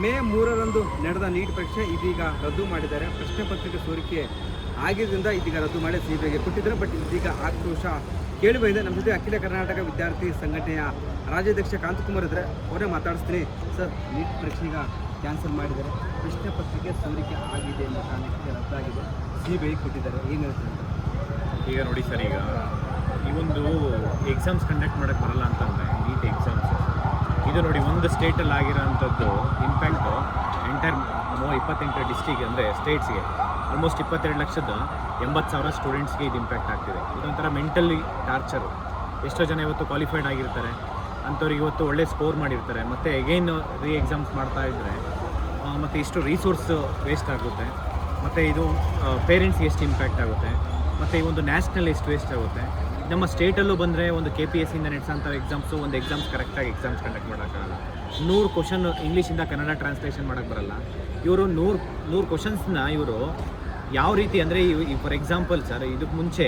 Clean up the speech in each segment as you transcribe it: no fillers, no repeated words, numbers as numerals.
ಮೇ 3ರಂದು ನಡೆದ ನೀಟ್ ಪರೀಕ್ಷೆ ಇದೀಗ ರದ್ದು ಮಾಡಿದ್ದಾರೆ. ಪ್ರಶ್ನೆ ಪತ್ರಿಕೆ ಸೋರಿಕೆ ಆಗಿದ್ದರಿಂದ ಇದೀಗ ರದ್ದು ಮಾಡಿ ಸಿಬಿಐಗೆ ಕೊಟ್ಟಿದ್ದಾರೆ. ಬಟ್ ಇದೀಗ ಆಕ್ರೋಶ ಕೇಳಿಬಂದಿದೆ. ನಮ್ಮ ಜೊತೆ ಅಖಿಲ ಕರ್ನಾಟಕ ವಿದ್ಯಾರ್ಥಿ ಸಂಘಟನೆಯ ರಾಜ್ಯಾಧ್ಯಕ್ಷ ಕಾಂತಕುಮಾರ್ ಇದ್ದಾರೆ. ಅವರೇ ಮಾತಾಡಿಸ್ತೀನಿ. ಸರ್, ನೀಟ್ ಪರೀಕ್ಷೆ ಈಗ ಕ್ಯಾನ್ಸಲ್ ಮಾಡಿದ್ದಾರೆ. ಪ್ರಶ್ನೆ ಪತ್ರಿಕೆ ಸೋರಿಕೆ ಆಗಿದೆ ಎಂಬ ಕಾರಣಕ್ಕೆ ರದ್ದಾಗಿದೆ, ಸಿಬಿಐ ಕೊಟ್ಟಿದ್ದಾರೆ. ಏನು ಹೇಳ್ತೀನಿ ಈಗ ನೋಡಿ ಸರ್, ಈಗ ಈ ಒಂದು ಎಕ್ಸಾಮ್ಸ್ ಕಂಡಕ್ಟ್ ಮಾಡೋಕ್ಕೆ ಬರಲ್ಲ ಅಂತಂದರೆ ನೀಟ್ ಎಕ್ಸಾಮ್ಸ್ ಇದು ನೋಡಿ ಒಂದು ಸ್ಟೇಟಲ್ಲಿ ಆಗಿರೋಂಥದ್ದು ಇಂಪ್ಯಾಕ್ಟು ಎಂಟೈರ್ 28 ಡಿಸ್ಟಿಕ್ ಅಂದರೆ ಸ್ಟೇಟ್ಸ್ಗೆ ಆಲ್ಮೋಸ್ಟ್ 22,80,000 ಸ್ಟೂಡೆಂಟ್ಸ್ಗೆ ಇದು ಇಂಪ್ಯಾಕ್ಟ್ ಆಗ್ತಿದೆ. ಇದೊಂಥರ ಮೆಂಟಲಿ ಟಾರ್ಚರು. ಎಷ್ಟೋ ಜನ ಇವತ್ತು ಕ್ವಾಲಿಫೈಡ್ ಆಗಿರ್ತಾರೆ, ಅಂಥವ್ರಿಗೆ ಇವತ್ತು ಒಳ್ಳೆ ಸ್ಕೋರ್ ಮಾಡಿರ್ತಾರೆ, ಮತ್ತು ಎಗೈನ್ ರೀ ಎಕ್ಸಾಮ್ಸ್ ಮಾಡ್ತಾ ಇದ್ದರೆ ಮತ್ತು ಇಷ್ಟು ರಿಸೋರ್ಸ್ ವೇಸ್ಟ್ ಆಗುತ್ತೆ, ಮತ್ತು ಇದು ಪೇರೆಂಟ್ಸ್ಗೆ ಎಷ್ಟು ಇಂಪ್ಯಾಕ್ಟ್ ಆಗುತ್ತೆ, ಮತ್ತು ಈ ಒಂದು ನ್ಯಾಷನಲ್ ಎಷ್ಟು ವೇಸ್ಟ್ ಆಗುತ್ತೆ. ನಮ್ಮ ಸ್ಟೇಟಲ್ಲೂ ಬಂದರೆ ಒಂದು KPSC ಇಂದ ನಡೆಸೋಂಥ ಎಕ್ಸಾಮ್ಸು ಒಂದು ಎಕ್ಸಾಮ್ಸ್ ಕರೆಕ್ಟಾಗಿ ಎಕ್ಸಾಮ್ಸ್ ಕಂಡಕ್ಟ್ ಮಾಡೋಕ್ಕಾಗಲ್ಲ. 100 ಕ್ವಶನ್ ಇಂಗ್ಲೀಷಿಂದ ಕನ್ನಡ ಟ್ರಾನ್ಸ್ಲೇಷನ್ ಮಾಡೋಕ್ಕೆ ಬರಲ್ಲ. ಇವರು 100 ಕ್ವಶನ್ಸ್ನ ಇವರು ಯಾವ ರೀತಿ ಅಂದರೆ ಫಾರ್ ಎಕ್ಸಾಂಪಲ್ ಸರ್, ಇದಕ್ಕೆ ಮುಂಚೆ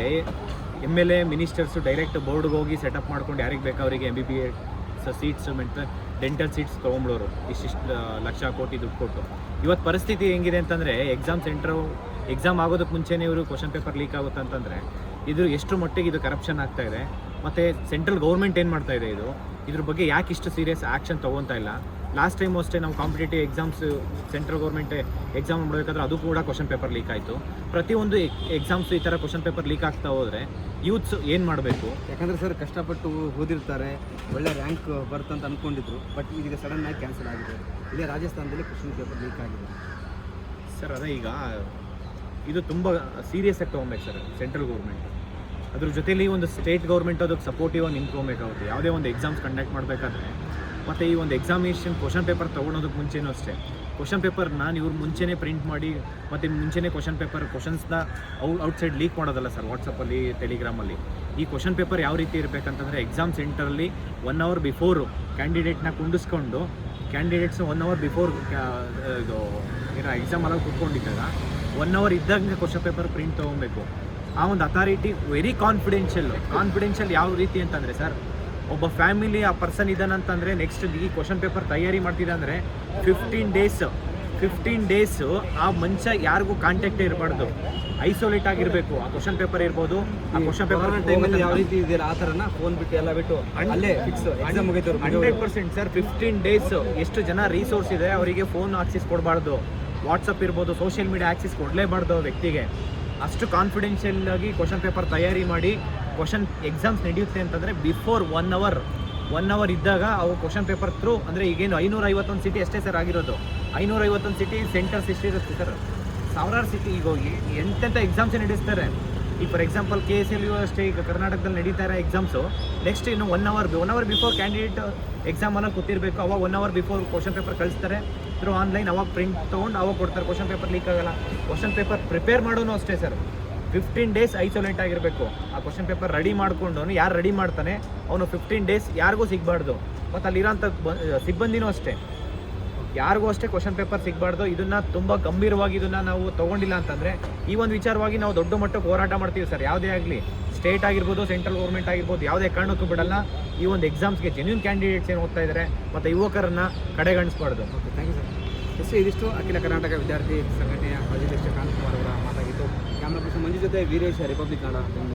MLA ಮಿನಿಸ್ಟರ್ಸು ಡೈರೆಕ್ಟ್ ಬೋರ್ಡ್ಗೆ ಹೋಗಿ ಸೆಟಪ್ ಮಾಡ್ಕೊಂಡು ಯಾರಿಗೆ ಬೇಕು ಅವರಿಗೆ MBBS ಸೀಟ್ಸ್ ಮತ್ತು ಡೆಂಟಲ್ ಸೀಟ್ಸ್ ತೊಗೊಂಬಿಡೋರು ಇಷ್ಟಿಷ್ಟು ಲಕ್ಷ ಕೋಟಿ ದುಡ್ಡು ಕೊಟ್ಟು. ಇವತ್ತು ಪರಿಸ್ಥಿತಿ ಹೆಂಗಿದೆ ಅಂತಂದರೆ ಎಕ್ಸಾಮ್ ಆಗೋದಕ್ಕೆ ಮುಂಚೆನೇ ಇವರು ಕ್ವಶನ್ ಪೇಪರ್ ಲೀಕ್ ಆಗುತ್ತೆ ಅಂತಂದರೆ ಇದು ಎಷ್ಟು ಮಟ್ಟಿಗೆ ಇದು ಕರಪ್ಷನ್ ಆಗ್ತಾ ಇದೆ. ಮತ್ತು ಸೆಂಟ್ರಲ್ ಗೌರ್ಮೆಂಟ್ ಏನು ಮಾಡ್ತಾ ಇದೆ, ಇದ್ರ ಬಗ್ಗೆ ಯಾಕೆ ಇಷ್ಟು ಸೀರಿಯಸ್ ಆ್ಯಕ್ಷನ್ ತೊಗೊತಾ ಇಲ್ಲ. ಲಾಸ್ಟ್ ಟೈಮ್ ಅಷ್ಟೇ ನಾವು competitive exams central government exam ಮಾಡಬೇಕಾದ್ರೆ ಅದು ಕೂಡ ಕ್ವಶನ್ ಪೇಪರ್ ಲೀಕ್ ಆಯಿತು. ಪ್ರತಿಯೊಂದು ಎಕ್ಸಾಮ್ಸ್ ಈ ಥರ ಕ್ವಶನ್ ಪೇಪರ್ ಲೀಕ್ ಆಗ್ತಾ ಹೋದರೆ ಯೂತ್ಸ್ ಏನು ಮಾಡಬೇಕು? ಯಾಕಂದರೆ ಸರ್, ಕಷ್ಟಪಟ್ಟು ಓದಿರ್ತಾರೆ, ಒಳ್ಳೆ ರ್ಯಾಂಕ್ ಬರುತ್ತಂತ ಅಂದ್ಕೊಂಡಿದ್ರು. ಬಟ್ ಇದೀಗ ಸಡನ್ನಾಗಿ ಕ್ಯಾನ್ಸಲ್ ಆಗಿದೆ. ಇಲ್ಲೇ ರಾಜಸ್ಥಾನದಲ್ಲಿ ಕ್ವಶನ್ ಪೇಪರ್ ಲೀಕ್ ಆಗಿದೆ ಸರ್. ಅದೇ ಈಗ ಇದು ತುಂಬ ಸೀರಿಯಸ್ ಆಗಿ ತೊಗೊಬೇಕು ಸರ್ ಸೆಂಟ್ರಲ್ ಗೌರ್ಮೆಂಟ್. ಅದ್ರ ಜೊತೆಲಿ ಒಂದು ಸ್ಟೇಟ್ ಗೌರ್ಮೆಂಟ್ ಅದಕ್ಕೆ ಸಪೋರ್ಟಿವ್ ಆಗಿ ನಿಂತ್ಕೊಬೇಕಾಗುತ್ತೆ ಯಾವುದೇ ಒಂದು ಎಕ್ಸಾಮ್ಸ್ ಕಂಡಕ್ಟ್ ಮಾಡಬೇಕಾದ್ರೆ. ಮತ್ತು ಈ ಒಂದು ಎಕ್ಸಾಮಿನೇಷನ್ ಕ್ವಶನ್ ಪೇಪರ್ ತೊಗೊಳೋದಕ್ಕೆ ಮುಂಚೆನೂ ಅಷ್ಟೇ ಕ್ವಶನ್ ಪೇಪರ್ನ ಇವ್ರು ಮುಂಚೆನೇ ಪ್ರಿಂಟ್ ಮಾಡಿ ಮತ್ತು ಮುಂಚೆನೇ ಕ್ವಶನ್ಸ್ನ ಔಟ್ಸೈಡ್ ಲೀಕ್ ಮಾಡೋದಲ್ಲ ಸರ್. ವಾಟ್ಸಪ್ಪಲ್ಲಿ, ಟೆಲಿಗ್ರಾಮಲ್ಲಿ ಈ ಕ್ವಶನ್ ಪೇಪರ್ ಯಾವ ರೀತಿ ಇರಬೇಕಂತಂದರೆ ಎಕ್ಸಾಮ್ ಸೆಂಟರಲ್ಲಿ 1 hour ಬಿಫೋರು ಕ್ಯಾಂಡಿಡೇಟ್ನ ಕುಂಡಿಸ್ಕೊಂಡು ಕ್ಯಾಂಡಿಡೇಟ್ಸ್ 1 hour ಬಿಫೋರ್ ಇದು ಎಕ್ಸಾಮ್ ಅಲ್ಲ ಕೂತ್ಕೊಂಡಿದ್ದಾಗ 1 hour ಇದ್ದಂಗೆ ಕ್ವಶನ್ ಪೇಪರ್ ಪ್ರಿಂಟ್ ತೊಗೊಬೇಕು. ಆ ಒಂದು ಅಥಾರಿಟಿ ವೆರಿ ಕಾನ್ಫಿಡೆನ್ಷಿಯಲ್ ಯಾವ ರೀತಿ ಅಂತಂದರೆ ಸರ್, ಒಬ್ಬ ಫ್ಯಾಮಿಲಿ ಆ ಪರ್ಸನ್ ಇದ್ದಾನಂತಂದರೆ ನೆಕ್ಸ್ಟ್ ಈ ಕ್ವಶನ್ ಪೇಪರ್ ತಯಾರಿ ಮಾಡ್ತಿದ್ದ ಅಂದರೆ 15 ಡೇಸು ಆ ಮನುಷ್ಯ ಯಾರಿಗೂ ಕಾಂಟ್ಯಾಕ್ಟೇ ಇರಬಾರ್ದು, ಐಸೋಲೇಟ್ ಆಗಿರಬೇಕು. ಆ ಕ್ವಶನ್ ಪೇಪರ್ ಇರ್ಬೋದು, ಆ ಕ್ವಶನ್ ಪೇಪರ್ ಟೈಮಲ್ಲಿ ಯಾವ ರೀತಿ ಇದೆಯಲ್ಲ ಆ ಥರನ ಫೋನ್ ಬಿಟ್ಟು ಎಲ್ಲ ಬಿಟ್ಟು ಅಲ್ಲೇ ಫಿಕ್ಸ್ ಎಕ್ಸಾಮ್ ಮುಗಿತು 100% ಸರ್. 15 ಡೇಸ್ ಎಷ್ಟು ಜನ ರಿಸೋರ್ಸ್ ಇದೆ ಅವರಿಗೆ ಫೋನ್ ಆಕ್ಸೆಸ್ ಕೊಡಬಾರ್ದು, ವಾಟ್ಸಪ್ ಇರ್ಬೋದು, ಸೋಷಿಯಲ್ ಮೀಡಿಯಾ ಆಕ್ಸೆಸ್ ಕೊಡಲೇಬಾರ್ದು ವ್ಯಕ್ತಿಗೆ. ಅಷ್ಟು ಕಾನ್ಫಿಡೆನ್ಷಿಯಲ್ ಆಗಿ ಕ್ವಶನ್ ಪೇಪರ್ ತಯಾರಿ ಮಾಡಿ ಎಕ್ಸಾಮ್ಸ್ ನಡೆಯುತ್ತೆ ಅಂತಂದರೆ ಬಿಫೋರ್ 1 hour ಇದ್ದಾಗ ಅವು ಕ್ವಶನ್ ಪೇಪರ್ ಥ್ರೂ ಅಂದರೆ ಈಗೇನು 551 ಸಿಟಿ ಅಷ್ಟೇ ಸರ್ ಆಗಿರೋದು. 551 ಸಿಟಿ ಸೆಂಟರ್ಸ್ ಎಷ್ಟಿರುತ್ತೆ ಸರ್? ಸಾವಿರಾರು ಸಿಟಿ ಈಗ ಎಂತೆಂಥ ಎಕ್ಸಾಮ್ಸ್ ನಡೆಸ್ತಾರೆ. ಈಗ ಫಾರ್ ಎಕ್ಸಾಂಪಲ್ KSLU ಅಷ್ಟೇ ಈಗ ಕರ್ನಾಟಕದಲ್ಲಿ ನಡೀತಾ ಇರೋ ಎಕ್ಸಾಮ್ಸು ನೆಕ್ಸ್ಟ್ ಇನ್ನು 1 hour ಬಿಫೋರ್ ಕ್ಯಾಂಡಿಡೇಟ್ ಎಕ್ಸಾಮಲ್ಲಿ ಕೂತಿರಬೇಕು. ಅವಾಗ 1 hour ಬಿಫೋರ್ ಕ್ವಶನ್ ಪೇಪರ್ ಕಳಿಸ್ತಾರೆ ಥ್ರೂ ಆನ್ಲೈನ್. ಅವಾಗ ಪ್ರಿಂಟ್ ತೊಗೊಂಡು ಅವಾಗ ಕೊಡ್ತಾರೆ. ಕ್ವಶನ್ ಪೇಪರ್ ಲೀಕ್ ಆಗಲ್ಲ. ಕ್ವಶನ್ ಪೇಪರ್ ಪ್ರಿಪೇರ್ ಮಾಡೋನು ಅಷ್ಟೇ ಸರ್, 15 ಡೇಸ್ ಐಸೋಲೇಟ್ ಆಗಿರಬೇಕು. ಆ ಕ್ವಶನ್ ಪೇಪರ್ ರೆಡಿ ಮಾಡ್ಕೊಂಡು ಯಾರು ರೆಡಿ ಮಾಡ್ತಾನೆ ಅವನು 15 ಡೇಸ್ ಯಾರಿಗೂ ಸಿಗಬಾರ್ದು. ಮತ್ತು ಅಲ್ಲಿರೋಂಥ ಸಿಬ್ಬಂದಿನೂ ಅಷ್ಟೇ, ಯಾರಿಗೂ ಅಷ್ಟೇ ಕ್ವಶನ್ ಪೇಪರ್ ಸಿಗಬಾರ್ದು. ಇದನ್ನು ತುಂಬ ಗಂಭೀರವಾಗಿ ಇದನ್ನು ನಾವು ತೊಗೊಂಡಿಲ್ಲ ಅಂತಂದರೆ ಈ ಒಂದು ವಿಚಾರವಾಗಿ ನಾವು ದೊಡ್ಡ ಮಟ್ಟಕ್ಕೆ ಹೋರಾಟ ಮಾಡ್ತೀವಿ ಸರ್. ಯಾವುದೇ ಆಗಲಿ, ಸ್ಟೇಟ್ ಆಗಿರ್ಬೋದು, ಸೆಂಟ್ರಲ್ ಗೌರ್ಮೆಂಟ್ ಆಗಿರ್ಬೋದು, ಯಾವುದೇ ಕಾರಣಕ್ಕೂ ಬಿಡಲ್ಲ. ಈ ಒಂದು ಎಕ್ಸಾಮ್ಸ್ಗೆ ಜೆನ್ಯೂನ್ ಕ್ಯಾಂಡಿಡೇಟ್ಸ್ ಏನು ಓದ್ತಾ ಇದ್ದಾರೆ ಮತ್ತು ಯುವಕರನ್ನು ಕಡೆಗಣಿಸ್ಬಾರ್ದು. Okay, thank you sir. ಇದಿಷ್ಟು ಅಖಿಲ ಕರ್ನಾಟಕ ವಿದ್ಯಾರ್ಥಿ ಸಂಘಟನೆಯ ರಾಜ್ಯಾಧ್ಯಕ್ಷ ಕಾಂತಕುಮಾರ್ ಅವರ ಮಾತಾಗಿತ್ತು. ಕ್ಯಾಮ್ರಾ ಪರ್ಸನ್ ಮಂಜು ಜೊತೆ ವೀರೇಶ್, ರಿಪಬ್ಲಿಕ್ ಕನ್ನಡ.